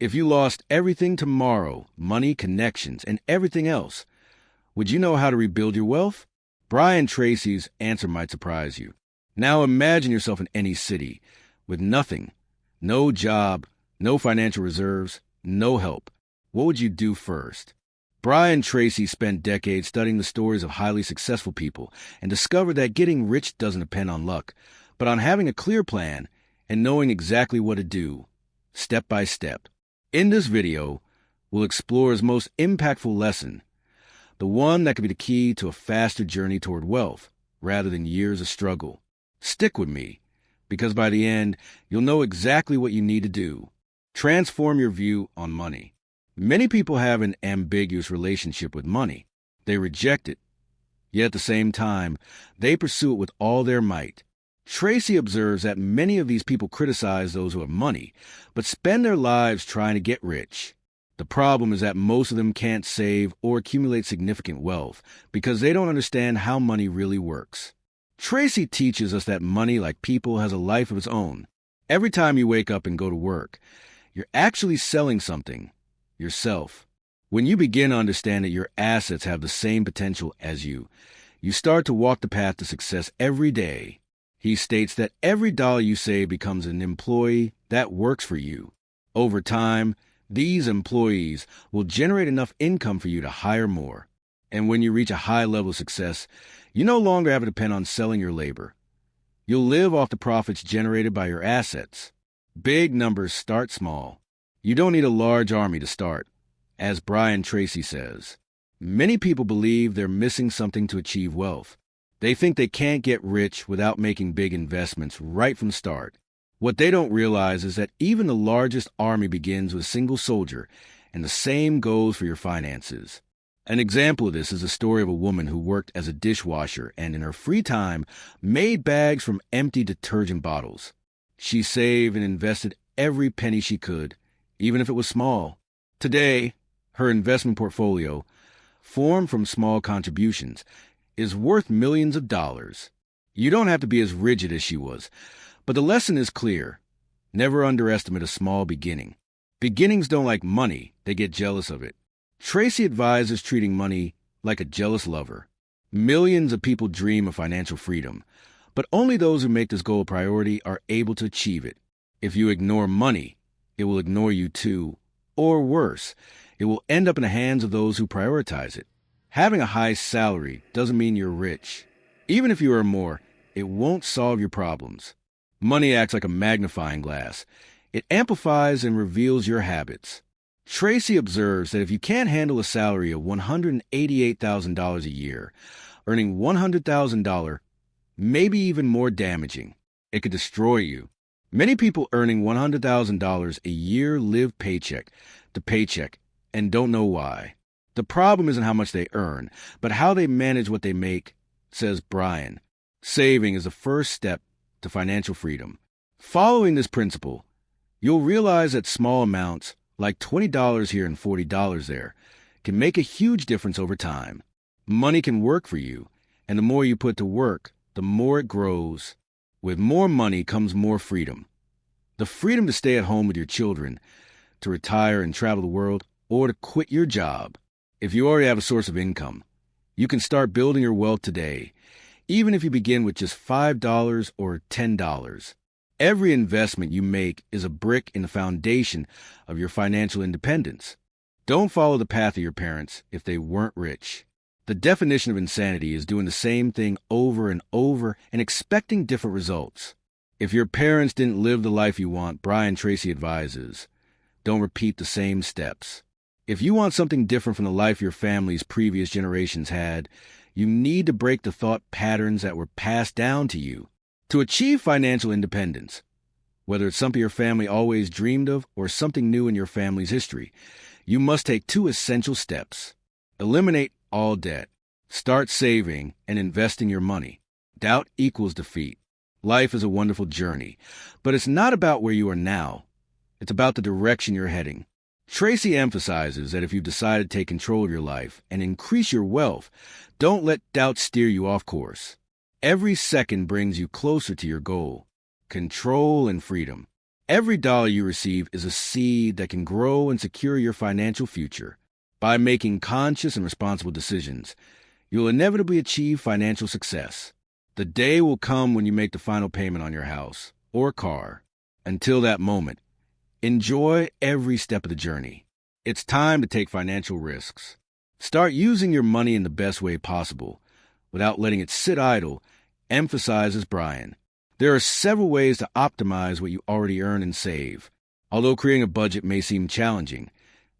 If you lost everything tomorrow, money, connections, and everything else, would you know how to rebuild your wealth? Brian Tracy's answer might surprise you. Now imagine yourself in any city with nothing, no job, no financial reserves, no help. What would you do first? Brian Tracy spent decades studying the stories of highly successful people and discovered that getting rich doesn't depend on luck, but on having a clear plan and knowing exactly what to do, step by step. In this video, we'll explore his most impactful lesson, the one that could be the key to a faster journey toward wealth, rather than years of struggle. Stick with me, because by the end, you'll know exactly what you need to do. Transform your view on money. Many people have an ambiguous relationship with money. They reject it, yet at the same time, they pursue it with all their might. Tracy observes that many of these people criticize those who have money, but spend their lives trying to get rich. The problem is that most of them can't save or accumulate significant wealth because they don't understand how money really works. Tracy teaches us that money, like people, has a life of its own. Every time you wake up and go to work, you're actually selling something, yourself. When you begin to understand that your assets have the same potential as you start to walk the path to success every day. He states that every dollar you save becomes an employee that works for you. Over time, these employees will generate enough income for you to hire more. And when you reach a high level of success, you no longer have to depend on selling your labor. You'll live off the profits generated by your assets. Big numbers start small. You don't need a large army to start. As Brian Tracy says, many people believe they're missing something to achieve wealth. They think they can't get rich without making big investments right from the start. What they don't realize is that even the largest army begins with a single soldier, and the same goes for your finances. An example of this is the story of a woman who worked as a dishwasher and in her free time made bags from empty detergent bottles. She saved and invested every penny she could, even if it was small. Today, her investment portfolio, formed from small contributions, is worth millions of dollars. You don't have to be as rigid as she was, but the lesson is clear. Never underestimate a small beginning. Beginnings don't like money, they get jealous of it. Tracy advises treating money like a jealous lover. Millions of people dream of financial freedom, but only those who make this goal a priority are able to achieve it. If you ignore money, it will ignore you too, or worse, it will end up in the hands of those who prioritize it. Having a high salary doesn't mean you're rich. Even if you earn more, it won't solve your problems. Money acts like a magnifying glass. It amplifies and reveals your habits. Tracy observes that if you can't handle a salary of $188,000 a year, earning $100,000 may be even more damaging. It could destroy you. Many people earning $100,000 a year live paycheck to paycheck and don't know why. The problem isn't how much they earn, but how they manage what they make, says Brian. Saving is the first step to financial freedom. Following this principle, you'll realize that small amounts, like $20 here and $40 there, can make a huge difference over time. Money can work for you, and the more you put to work, the more it grows. With more money comes more freedom. The freedom to stay at home with your children, to retire and travel the world, or to quit your job. If you already have a source of income, you can start building your wealth today, even if you begin with just $5 or $10. Every investment you make is a brick in the foundation of your financial independence. Don't follow the path of your parents if they weren't rich. The definition of insanity is doing the same thing over and over and expecting different results. If your parents didn't live the life you want, Brian Tracy advises, don't repeat the same steps. If you want something different from the life your family's previous generations had, you need to break the thought patterns that were passed down to you. To achieve financial independence, whether it's something your family always dreamed of or something new in your family's history, you must take two essential steps. Eliminate all debt. Start saving and investing your money. Doubt equals defeat. Life is a wonderful journey, but it's not about where you are now. It's about the direction you're heading. Tracy emphasizes that if you've decided to take control of your life and increase your wealth, don't let doubt steer you off course. Every second brings you closer to your goal, control and freedom. Every dollar you receive is a seed that can grow and secure your financial future. By making conscious and responsible decisions, you'll inevitably achieve financial success. The day will come when you make the final payment on your house or car. Until that moment, enjoy every step of the journey. It's time to take financial risks. Start using your money in the best way possible, without letting it sit idle, emphasizes Brian. There are several ways to optimize what you already earn and save. Although creating a budget may seem challenging,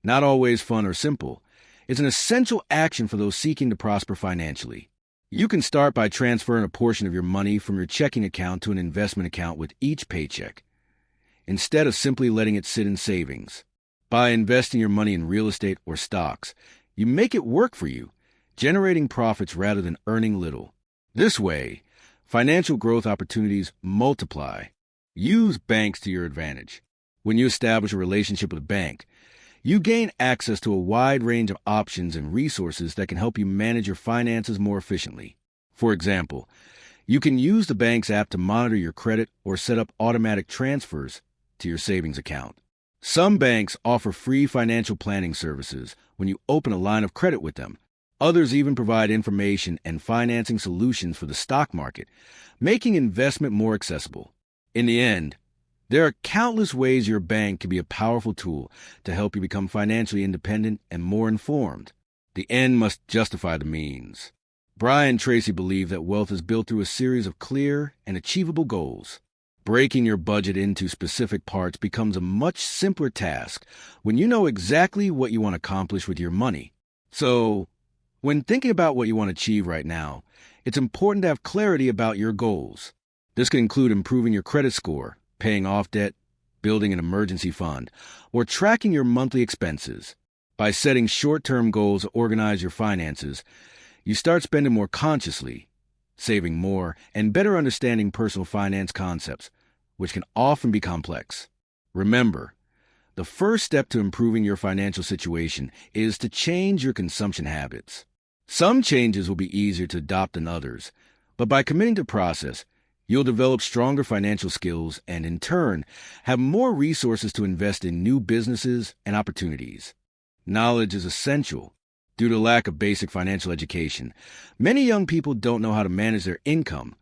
not always fun or simple, it's an essential action for those seeking to prosper financially. You can start by transferring a portion of your money from your checking account to an investment account with each paycheck, instead of simply letting it sit in savings. By investing your money in real estate or stocks, you make it work for you, generating profits rather than earning little. This way, financial growth opportunities multiply. Use banks to your advantage. When you establish a relationship with a bank, you gain access to a wide range of options and resources that can help you manage your finances more efficiently. For example, you can use the bank's app to monitor your credit or set up automatic transfers to your savings account. Some banks offer free financial planning services when you open a line of credit with them. Others even provide information and financing solutions for the stock market, making investment more accessible. In the end, there are countless ways your bank can be a powerful tool to help you become financially independent and more informed. The end must justify the means. Brian and Tracy believe that wealth is built through a series of clear and achievable goals. Breaking your budget into specific parts becomes a much simpler task when you know exactly what you want to accomplish with your money. So, when thinking about what you want to achieve right now, it's important to have clarity about your goals. This can include improving your credit score, paying off debt, building an emergency fund, or tracking your monthly expenses. By setting short-term goals to organize your finances, you start spending more consciously, saving more, and better understanding personal finance concepts, which can often be complex. Remember, the first step to improving your financial situation is to change your consumption habits. Some changes will be easier to adopt than others, but by committing to the process, you'll develop stronger financial skills and, in turn, have more resources to invest in new businesses and opportunities. Knowledge is essential. Due to lack of basic financial education, many young people don't know how to manage their income,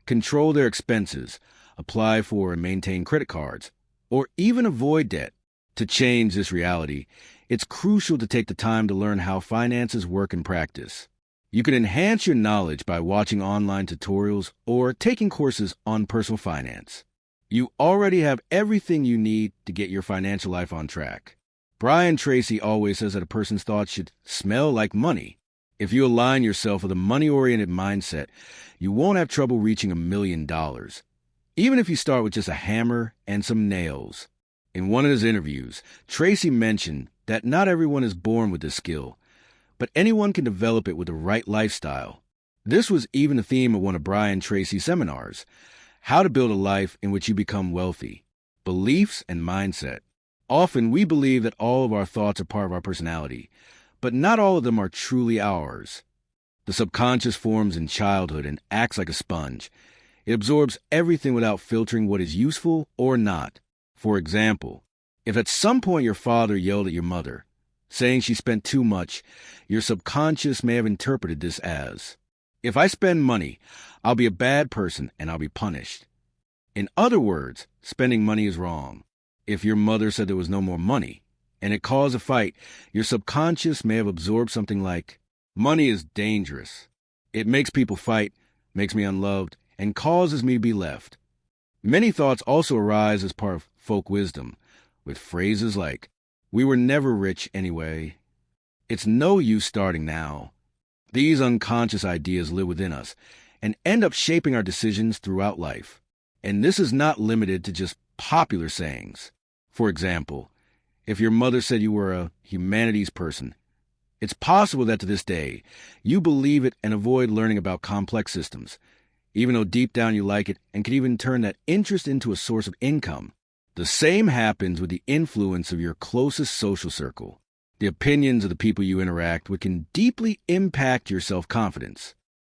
control their expenses, apply for and maintain credit cards, or even avoid debt. To change this reality, it's crucial to take the time to learn how finances work in practice. You can enhance your knowledge by watching online tutorials or taking courses on personal finance. You already have everything you need to get your financial life on track. Brian Tracy always says that a person's thoughts should smell like money. If you align yourself with a money-oriented mindset, you won't have trouble reaching $1 million, even if you start with just a hammer and some nails. In one of his interviews, Tracy mentioned that not everyone is born with this skill, but anyone can develop it with the right lifestyle. This was even the theme of one of Brian Tracy's seminars, How to Build a Life in Which You Become Wealthy, Beliefs and Mindset. Often we believe that all of our thoughts are part of our personality, but not all of them are truly ours. The subconscious forms in childhood and acts like a sponge. It absorbs everything without filtering what is useful or not. For example, if at some point your father yelled at your mother, saying she spent too much, your subconscious may have interpreted this as, if I spend money, I'll be a bad person and I'll be punished. In other words, spending money is wrong. If your mother said there was no more money, and it caused a fight, your subconscious may have absorbed something like, money is dangerous. It makes people fight, makes me unloved, and causes me to be left. Many thoughts also arise as part of folk wisdom, with phrases like, we were never rich anyway. It's no use starting now. These unconscious ideas live within us and end up shaping our decisions throughout life. And this is not limited to just popular sayings. For example, if your mother said you were a humanities person, it's possible that to this day, you believe it and avoid learning about complex systems, even though deep down you like it and could even turn that interest into a source of income. The same happens with the influence of your closest social circle. The opinions of the people you interact with can deeply impact your self-confidence.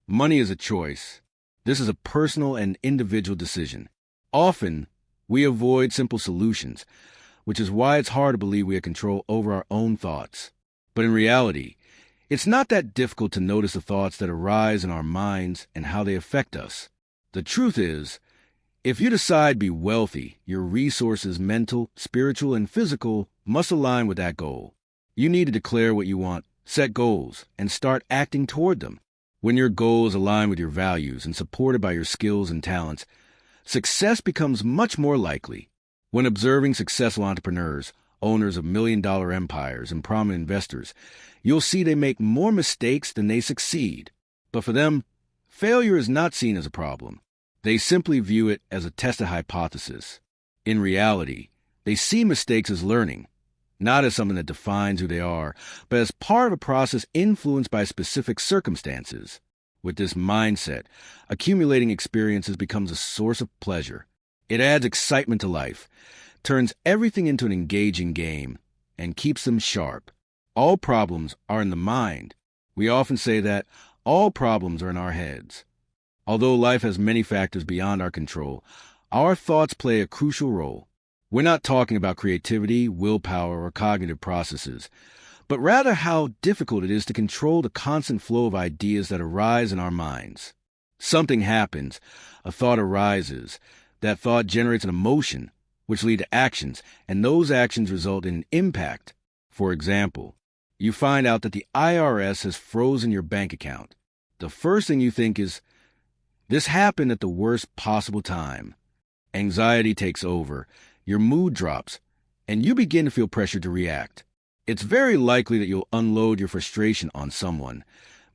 Money is a choice. This is a personal and individual decision. Often, We avoid simple solutions, which is why it's hard to believe we have control over our own thoughts. But in reality, it's not that difficult to notice the thoughts that arise in our minds and how they affect us. The truth is, if you decide to be wealthy, your resources, mental, spiritual, and physical, must align with that goal. You need to declare what you want, set goals, and start acting toward them. When your goals align with your values and supported by your skills and talents, success becomes much more likely. When observing successful entrepreneurs, owners of million-dollar empires, and prominent investors, you'll see they make more mistakes than they succeed. But for them, failure is not seen as a problem. They simply view it as a tested hypothesis. In reality, they see mistakes as learning, not as something that defines who they are, but as part of a process influenced by specific circumstances. With this mindset, accumulating experiences becomes a source of pleasure. It adds excitement to life, turns everything into an engaging game, and keeps them sharp. All problems are in the mind. We often say that all problems are in our heads. Although life has many factors beyond our control, our thoughts play a crucial role. We're not talking about creativity, willpower, or cognitive processes, but rather how difficult it is to control the constant flow of ideas that arise in our minds. Something happens, a thought arises, that thought generates an emotion, which lead to actions, and those actions result in an impact. For example, you find out that the IRS has frozen your bank account. The first thing you think is, this happened at the worst possible time. Anxiety takes over, your mood drops, and you begin to feel pressure to react. It's very likely that you'll unload your frustration on someone,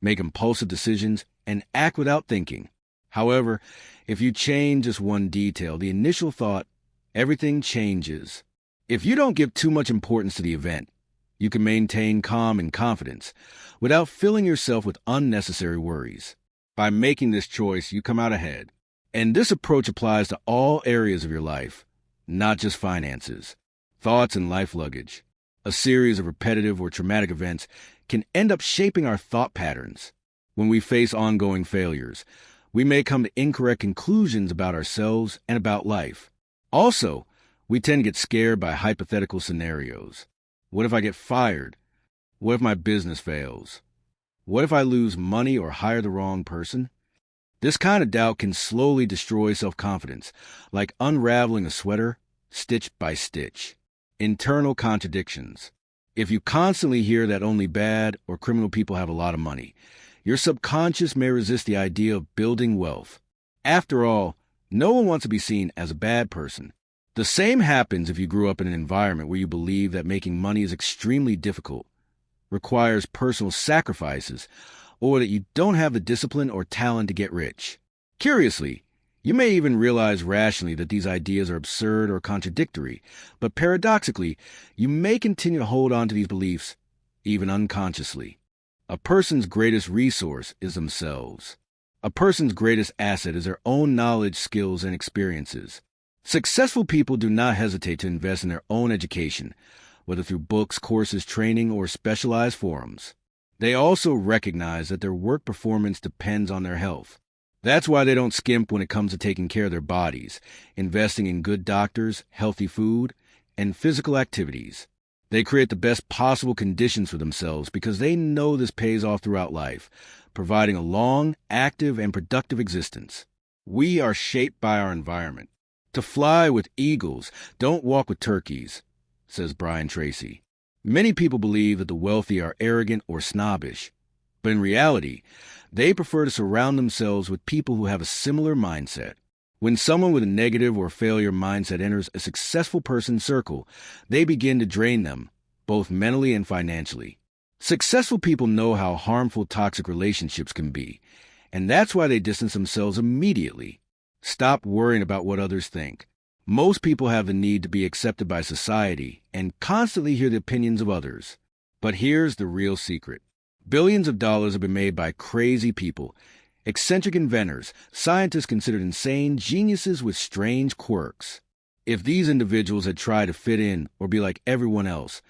make impulsive decisions, and act without thinking. However, if you change just one detail, the initial thought, everything changes. If you don't give too much importance to the event, you can maintain calm and confidence without filling yourself with unnecessary worries. By making this choice, you come out ahead. And this approach applies to all areas of your life, not just finances. Thoughts and life luggage. A series of repetitive or traumatic events can end up shaping our thought patterns. When we face ongoing failures, we may come to incorrect conclusions about ourselves and about life. Also, we tend to get scared by hypothetical scenarios. What if I get fired? What if my business fails? What if I lose money or hire the wrong person? This kind of doubt can slowly destroy self-confidence, like unraveling a sweater, stitch by stitch. Internal contradictions. If you constantly hear that only bad or criminal people have a lot of money, your subconscious may resist the idea of building wealth. After all, no one wants to be seen as a bad person. The same happens if you grew up in an environment where you believe that making money is extremely difficult, requires personal sacrifices, or that you don't have the discipline or talent to get rich. Curiously, you may even realize rationally that these ideas are absurd or contradictory, but paradoxically, you may continue to hold on to these beliefs, even unconsciously. A person's greatest resource is themselves. A person's greatest asset is their own knowledge, skills, and experiences. Successful people do not hesitate to invest in their own education, whether through books, courses, training, or specialized forums. They also recognize that their work performance depends on their health. That's why they don't skimp when it comes to taking care of their bodies, investing in good doctors, healthy food, and physical activities. They create the best possible conditions for themselves because they know this pays off throughout life, providing a long, active, and productive existence. We are shaped by our environment. To fly with eagles, don't walk with turkeys, says Tracy. Many people believe that the wealthy are arrogant or snobbish, but in reality, they prefer to surround themselves with people who have a similar mindset. When someone with a negative or failure mindset enters a successful person's circle, they begin to drain them, both mentally and financially. Successful people know how harmful toxic relationships can be, and that's why they distance themselves immediately. Stop worrying about what others think. Most people have the need to be accepted by society and constantly hear the opinions of others. But here's the real secret. Billions of dollars have been made by crazy people, eccentric inventors, scientists considered insane, geniuses with strange quirks. If these individuals had tried to fit in or be like everyone else,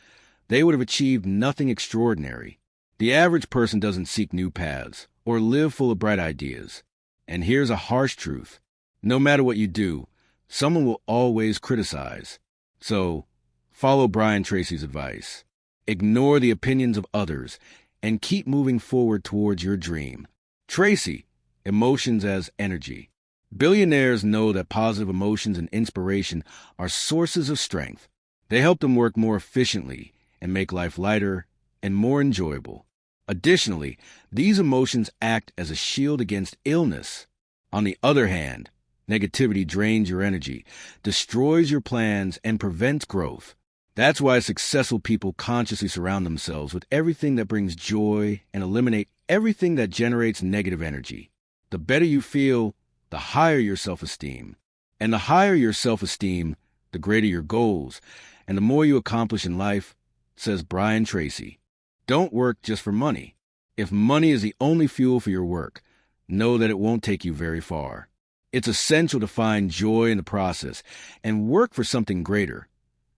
they would have achieved nothing extraordinary. The average person doesn't seek new paths or live full of bright ideas. And here's a harsh truth. No matter what you do, Someone will always criticize. So, follow Brian Tracy's advice. Ignore the opinions of others and keep moving forward towards your dream. Tracy, emotions as energy. Billionaires know that positive emotions and inspiration are sources of strength. They help them work more efficiently and make life lighter and more enjoyable. Additionally, these emotions act as a shield against illness. On the other hand, negativity drains your energy, destroys your plans, and prevents growth. That's why successful people consciously surround themselves with everything that brings joy and eliminate everything that generates negative energy. The better you feel, the higher your self-esteem. And the higher your self-esteem, the greater your goals, and the more you accomplish in life, says Brian Tracy. Don't work just for money. If money is the only fuel for your work, know that it won't take you very far. It's essential to find joy in the process and work for something greater,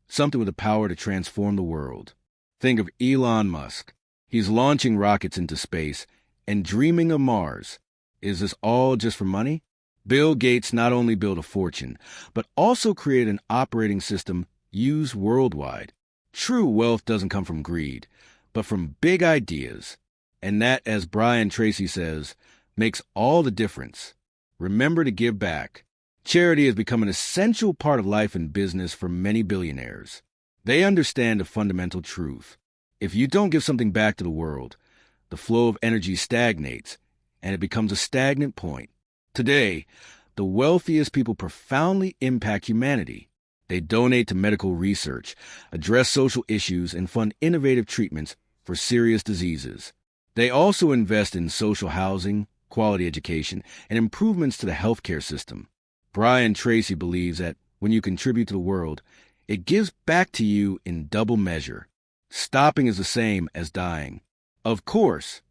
something with the power to transform the world. Think of Elon Musk. He's launching rockets into space and dreaming of Mars. Is this all just for money? Bill Gates not only built a fortune, but also created an operating system used worldwide. True wealth doesn't come from greed, but from big ideas. And that, as Brian Tracy says, makes all the difference. Remember to give back. Charity has become an essential part of life and business for many billionaires. They understand a fundamental truth. If you don't give something back to the world, the flow of energy stagnates, and it becomes a stagnant point. Today, the wealthiest people profoundly impact humanity. They donate to medical research, address social issues, and fund innovative treatments for serious diseases. They also invest in social housing, quality education, and improvements to the healthcare system. Brian Tracy believes that when you contribute to the world, it gives back to you in double measure. Stopping is the same as dying. Of course,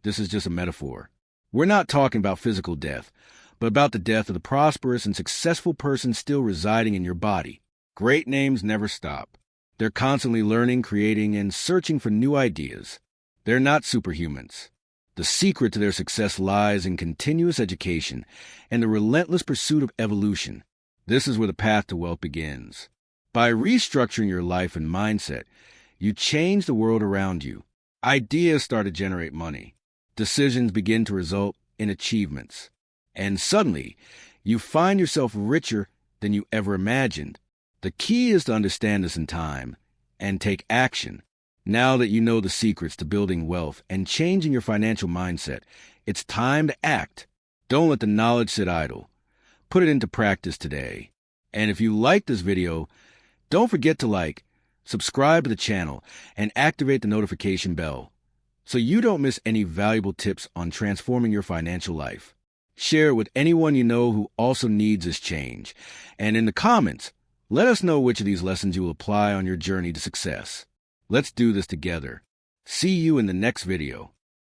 this is just a metaphor. We're not talking about physical death, but about the death of the prosperous and successful person still residing in your body. Great names never stop. They're constantly learning, creating, and searching for new ideas. They're not superhumans. The secret to their success lies in continuous education and the relentless pursuit of evolution. This is where the path to wealth begins. By restructuring your life and mindset, you change the world around you. Ideas start to generate money. Decisions begin to result in achievements. And suddenly, you find yourself richer than you ever imagined. The key is to understand this in time and take action. Now that you know the secrets to building wealth and changing your financial mindset, it's time to act. Don't let the knowledge sit idle. Put it into practice today. And if you like this video, don't forget to like, subscribe to the channel, and activate the notification bell so you don't miss any valuable tips on transforming your financial life. Share it with anyone you know who also needs this change. And in the comments, let us know which of these lessons you will apply on your journey to success. Let's do this together. See you in the next video.